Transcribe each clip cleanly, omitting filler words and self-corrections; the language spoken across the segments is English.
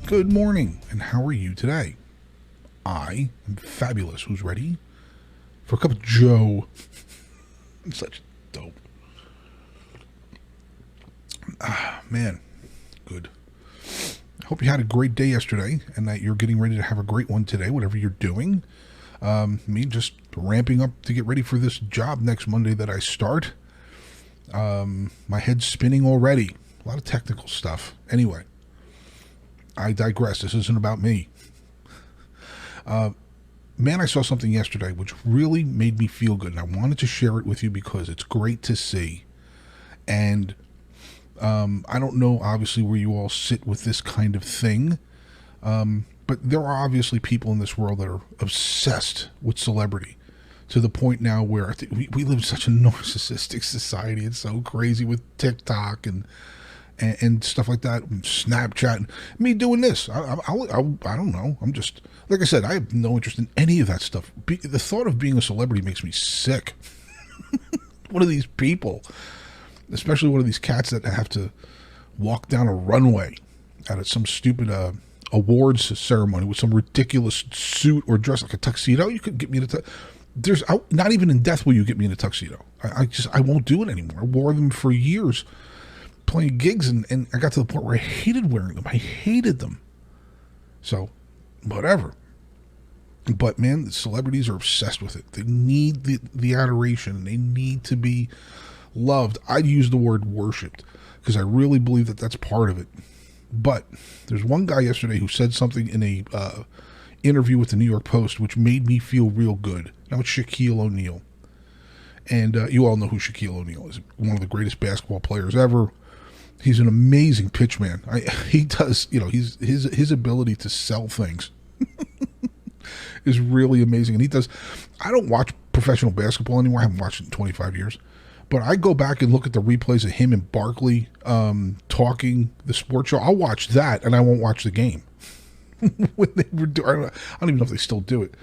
Good morning, and how are you today? I am fabulous. Who's ready for a cup of Joe? Such dope. Man, good. I hope you had a great day yesterday and that you're getting ready to have a great one today, whatever you're doing. Me just ramping up to get ready for this job next Monday that I start. My head's spinning already. A lot of technical stuff. Anyway, I digress. This isn't about me. Man, I saw something yesterday which really made me feel good, and I wanted to share it with you because it's great to see. And I don't know, obviously, where you all sit with this kind of thing, but there are obviously people in this world that are obsessed with celebrity to the point now where I think we live in such a narcissistic society. It's so crazy with TikTok and stuff like that, Snapchat, and me doing this. I don't know. I'm just, like I said, I have no interest in any of that stuff. The thought of being a celebrity makes me sick. One of these people, especially one of these cats that have to walk down a runway at some stupid awards ceremony with some ridiculous suit or dress like a tuxedo. You could get me in a not even in death will you get me in a tuxedo. I won't do it anymore. I wore them for years playing gigs, and I got to the point where I hated wearing them. I hated them. So, whatever. But man, the celebrities are obsessed with it. They need the adoration, and they need to be loved. I'd use the word worshipped because I really believe that that's part of it. But there's one guy yesterday who said something in a interview with the New York Post which made me feel real good. Now it's Shaquille O'Neal. And you all know who Shaquille O'Neal is. One of the greatest basketball players ever. He's an amazing pitchman. He does, his ability to sell things is really amazing. And he does. I don't watch professional basketball anymore. I haven't watched it in 25 years. But I go back and look at the replays of him and Barkley talking the sports show. I'll watch that, and I won't watch the game. When they were doing, I don't even know if they still do it,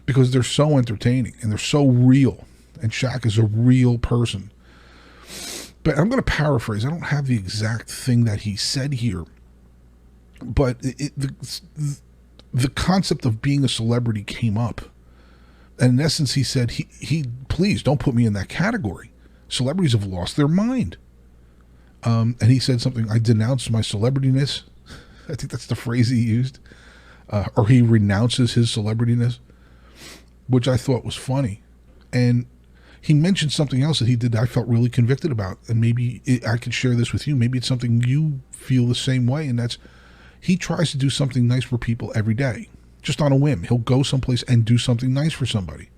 because they're so entertaining and they're so real. And Shaq is a real person. But I'm going to paraphrase. I don't have the exact thing that he said here. But the concept of being a celebrity came up. And in essence, he said, he please don't put me in that category. Celebrities have lost their mind. And he said something, I denounce my celebrityness. I think that's the phrase he used. Or he renounces his celebrityness, which I thought was funny. And he mentioned something else that he did that I felt really convicted about. And maybe I could share this with you. Maybe it's something you feel the same way. And that's, he tries to do something nice for people every day, just on a whim. He'll go someplace and do something nice for somebody.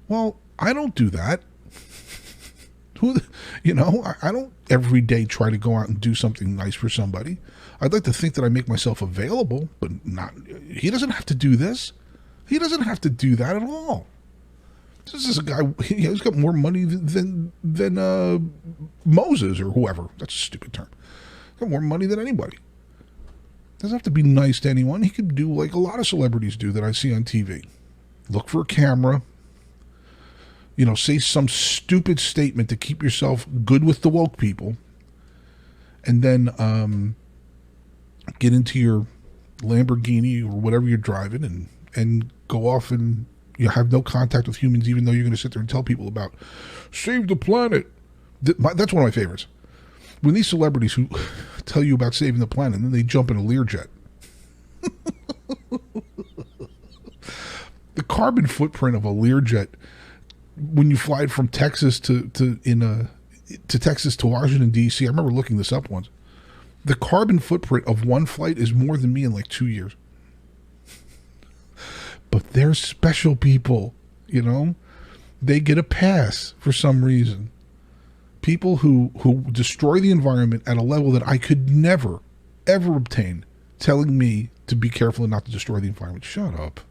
Well, I don't do that. I don't every day try to go out and do something nice for somebody. I'd like to think that I make myself available, but not. He doesn't have to do this. He doesn't have to do that at all. This is a guy. He's got more money than Moses or whoever. That's a stupid term. He's got more money than anybody. Doesn't have to be nice to anyone. He could do like a lot of celebrities do that I see on TV. Look for a camera. Say some stupid statement to keep yourself good with the woke people, and then get into your Lamborghini or whatever you're driving and go off and have no contact with humans, even though you're going to sit there and tell people about save the planet. That's one of my favorites. When these celebrities who tell you about saving the planet, and then they jump in a Learjet. The carbon footprint of a Learjet, when you fly from Texas to Texas to Washington, D.C., I remember looking this up once. The carbon footprint of one flight is more than me in like 2 years. But they're special people, They get a pass for some reason. People who destroy the environment at a level that I could never, ever obtain, telling me to be careful and not to destroy the environment. Shut up.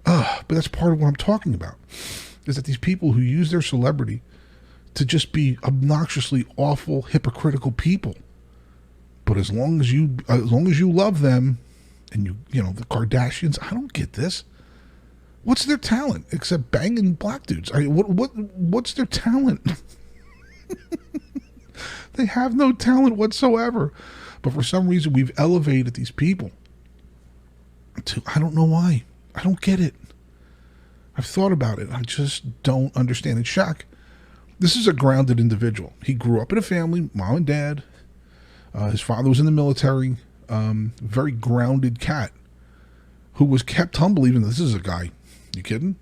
But that's part of what I'm talking about, is that these people who use their celebrity to just be obnoxiously awful, hypocritical people. But as long as you love them, and the Kardashians, I don't get this. What's their talent except banging black dudes? What's their talent? They have no talent whatsoever. But for some reason, we've elevated these people to, I don't know why. I don't get it. I've thought about it. I just don't understand. And Shaq, this is a grounded individual. He grew up in a family, mom and dad. His father was in the military. Very grounded cat who was kept humble. Even this is a guy. You kidding?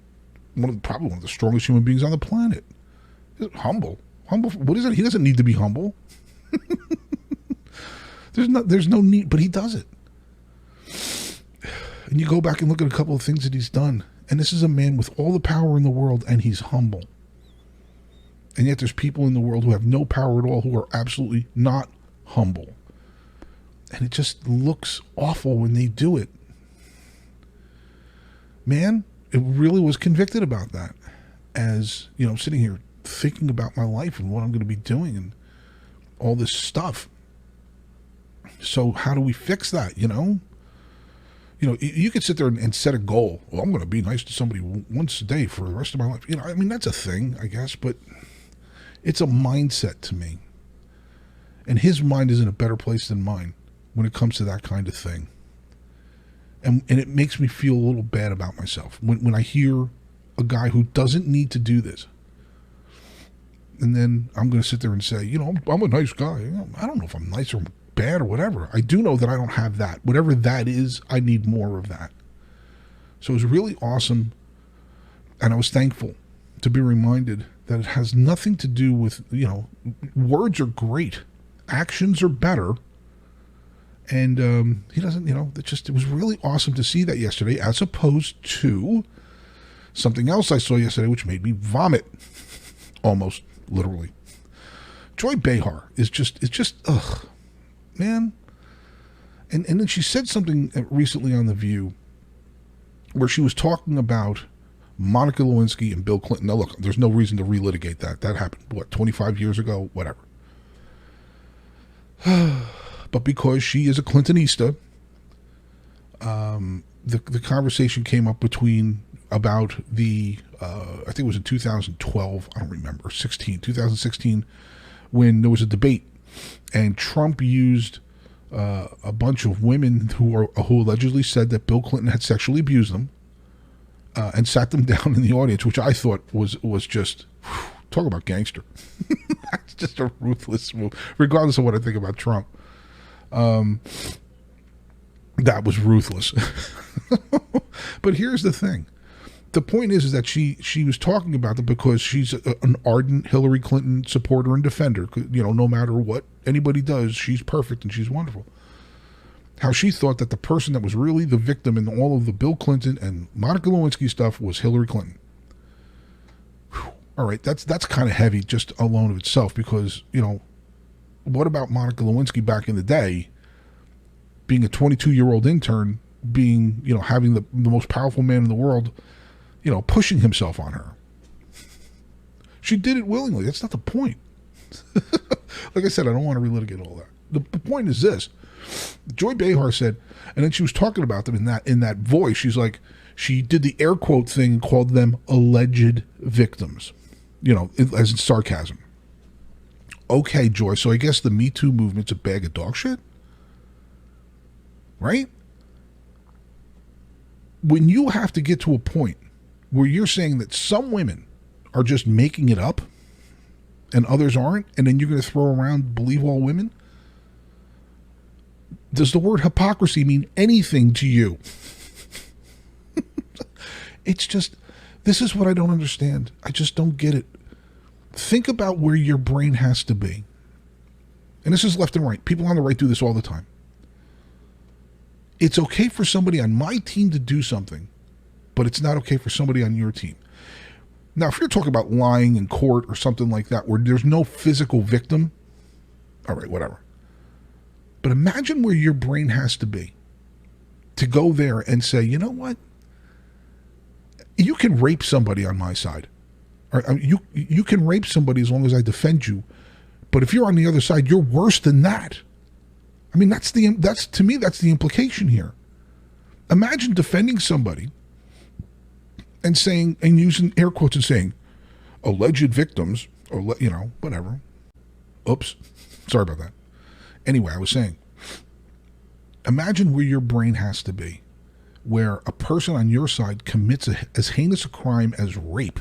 Probably one of the strongest human beings on the planet. Humble. What is it? He doesn't need to be humble. There's no need, but he does it. And you go back and look at a couple of things that he's done. And this is a man with all the power in the world, and he's humble. And yet there's people in the world who have no power at all who are absolutely not humble. And it just looks awful when they do it. Man, it really was convicted about that. As, you know, I'm sitting here thinking about my life and what I'm going to be doing and all this stuff. So how do we fix that, you know? You know, you could sit there and set a goal. Well, I'm going to be nice to somebody once a day for the rest of my life. You know, I mean, that's a thing, I guess, but it's a mindset to me. And his mind is in a better place than mine when it comes to that kind of thing. And it makes me feel a little bad about myself when I hear a guy who doesn't need to do this. And then I'm going to sit there and say, you know, I'm a nice guy. I don't know if I'm nice or bad or whatever. I do know that I don't have that. Whatever that is, I need more of that. So it was really awesome. And I was thankful to be reminded that it has nothing to do with, you know, words are great. Actions are better. And he doesn't, you know, it was really awesome to see that yesterday, as opposed to something else I saw yesterday, which made me vomit. Almost, literally. Joy Behar is just, ugh, man. And then she said something recently on The View where she was talking about Monica Lewinsky and Bill Clinton. Now, look, there's no reason to relitigate that. That happened, 25 years ago? Whatever. But because she is a Clintonista, the conversation came up about the, I think it was in 2012, I don't remember, 2016, when there was a debate, and Trump used a bunch of women who allegedly said that Bill Clinton had sexually abused them, and sat them down in the audience, which I thought was just, talk about gangster. That's just a ruthless move, regardless of what I think about Trump. That was ruthless. But here's the thing. The point is that she was talking about them because she's an ardent Hillary Clinton supporter and defender. You know, no matter what anybody does, she's perfect and she's wonderful. How she thought that the person that was really the victim in all of the Bill Clinton and Monica Lewinsky stuff was Hillary Clinton. Whew. All right, that's kind of heavy just alone of itself, because, you know, what about Monica Lewinsky back in the day, being a 22-year-old intern, being, you know, having the most powerful man in the world, you know, pushing himself on her? She did it willingly. That's not the point. Like I said, I don't want to relitigate all that. The point is this. Joy Behar said, and then she was talking about them in that voice. She's like, she did the air quote thing and called them alleged victims, you know, as in sarcasm. Okay, Joy, so I guess the Me Too movement's a bag of dog shit? Right? When you have to get to a point where you're saying that some women are just making it up and others aren't, and then you're going to throw around believe all women, does the word hypocrisy mean anything to you? It's just, this is what I don't understand. I just don't get it. Think about where your brain has to be. And this is left and right. People on the right do this all the time. It's okay for somebody on my team to do something, but it's not okay for somebody on your team. Now, if you're talking about lying in court or something like that, where there's no physical victim, all right, whatever. But imagine where your brain has to be to go there and say, you know what? You can rape somebody on my side. Or you can rape somebody as long as I defend you. But if you're on the other side, you're worse than that. I mean, that's to me, that's the implication here. Imagine defending somebody and saying, and using air quotes and saying, alleged victims, or, you know, whatever. Oops. Sorry about that. Anyway, I was saying, Imagine where your brain has to be, where a person on your side commits as heinous a crime as rape.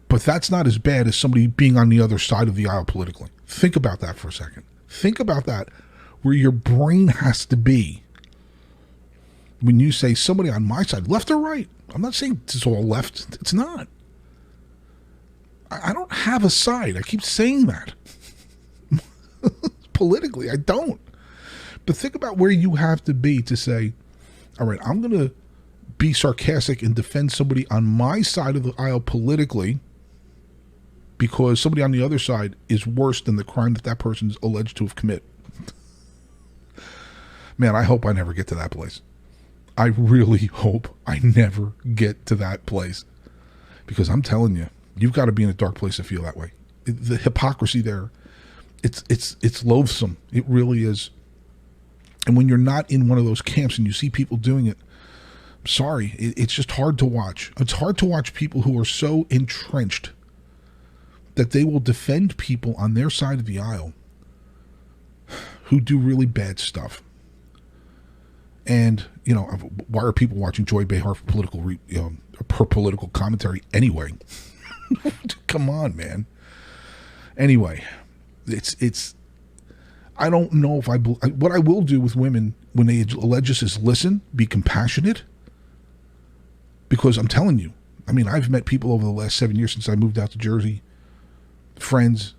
But that's not as bad as somebody being on the other side of the aisle politically. Think about that for a second. Think about that, where your brain has to be when you say somebody on my side, left or right. I'm not saying it's all left. It's not. I don't have a side. I keep saying that. Politically, I don't. But think about where you have to be to say, all right, I'm going to be sarcastic and defend somebody on my side of the aisle politically because somebody on the other side is worse than the crime that person is alleged to have committed. Man, I hope I never get to that place. I really hope I never get to that place. Because I'm telling you, you've got to be in a dark place to feel that way. The hypocrisy there, it's loathsome. It really is. And when you're not in one of those camps and you see people doing it, I'm sorry, it's just hard to watch. It's hard to watch people who are so entrenched that they will defend people on their side of the aisle who do really bad stuff. And, you know, why are people watching Joy Behar for political commentary anyway? Come on, man. Anyway, it's I don't know if what I will do with women when they allege us is listen, be compassionate. Because I'm telling you, I mean, I've met people over the last 7 years since I moved out to Jersey, friends,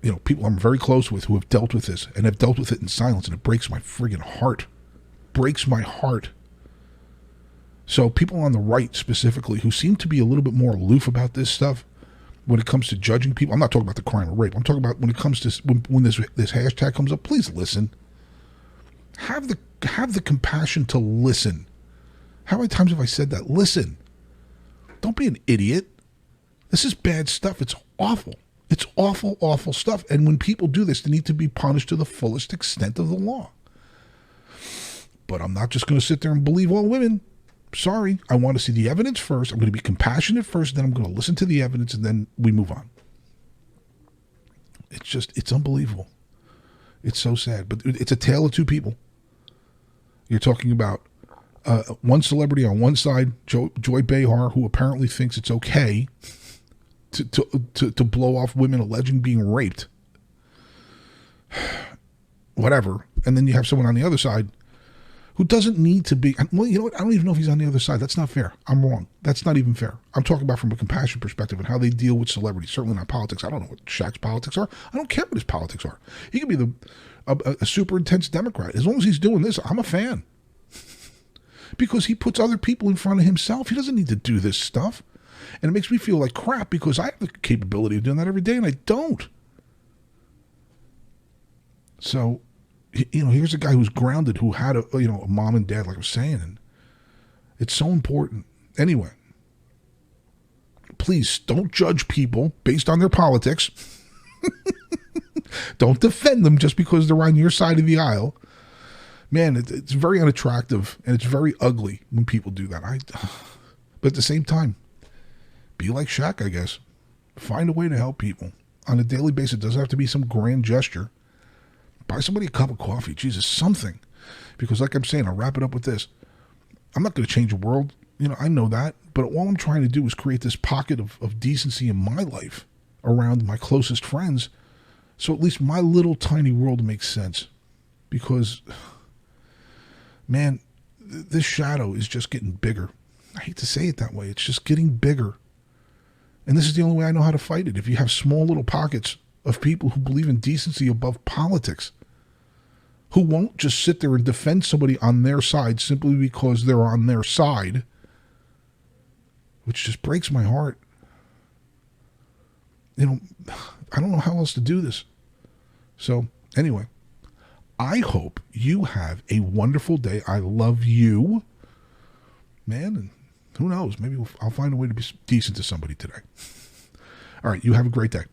you know, people I'm very close with who have dealt with this and have dealt with it in silence, and it breaks my friggin' heart. Breaks my heart. So people on the right specifically who seem to be a little bit more aloof about this stuff when it comes to judging people. I'm not talking about the crime of rape. I'm talking about when it comes to when this hashtag comes up, please listen. Have the compassion to listen. How many times have I said that? Listen. Don't be an idiot. This is bad stuff. It's awful. It's awful, awful stuff. And when people do this, they need to be punished to the fullest extent of the law. But I'm not just going to sit there and believe all women. Sorry. I want to see the evidence first. I'm going to be compassionate first, then I'm going to listen to the evidence, and then we move on. It's unbelievable. It's so sad. But it's a tale of two people. You're talking about one celebrity on one side, Joy Behar, who apparently thinks it's okay to blow off women alleging being raped. Whatever. And then you have someone on the other side who doesn't need to be, well, you know what? I don't even know if he's on the other side. That's not fair. I'm wrong. That's not even fair. I'm talking about from a compassion perspective and how they deal with celebrities, certainly not politics. I don't know what Shaq's politics are. I don't care what his politics are. He could be a super intense Democrat. As long as he's doing this, I'm a fan. Because he puts other people in front of himself. He doesn't need to do this stuff. And it makes me feel like crap because I have the capability of doing that every day and I don't. So, you know, here's a guy who's grounded, who had a mom and dad, like I was saying, and it's so important. Anyway, please don't judge people based on their politics. Don't defend them just because they're on your side of the aisle. Man, it's very unattractive and it's very ugly when people do that. But at the same time, be like Shaq, I guess. Find a way to help people on a daily basis. It doesn't have to be some grand gesture. Buy somebody a cup of coffee. Jesus, something. Because like I'm saying, I'll wrap it up with this. I'm not going to change the world. You know, I know that. But all I'm trying to do is create this pocket of decency in my life around my closest friends. So at least my little tiny world makes sense. Because, man, this shadow is just getting bigger. I hate to say it that way. It's just getting bigger. And this is the only way I know how to fight it. If you have small little pockets of people who believe in decency above politics, who won't just sit there and defend somebody on their side simply because they're on their side, which just breaks my heart. You know, I don't know how else to do this. So, anyway, I hope you have a wonderful day. I love you, man, and who knows, maybe I'll find a way to be decent to somebody today. All right, you have a great day.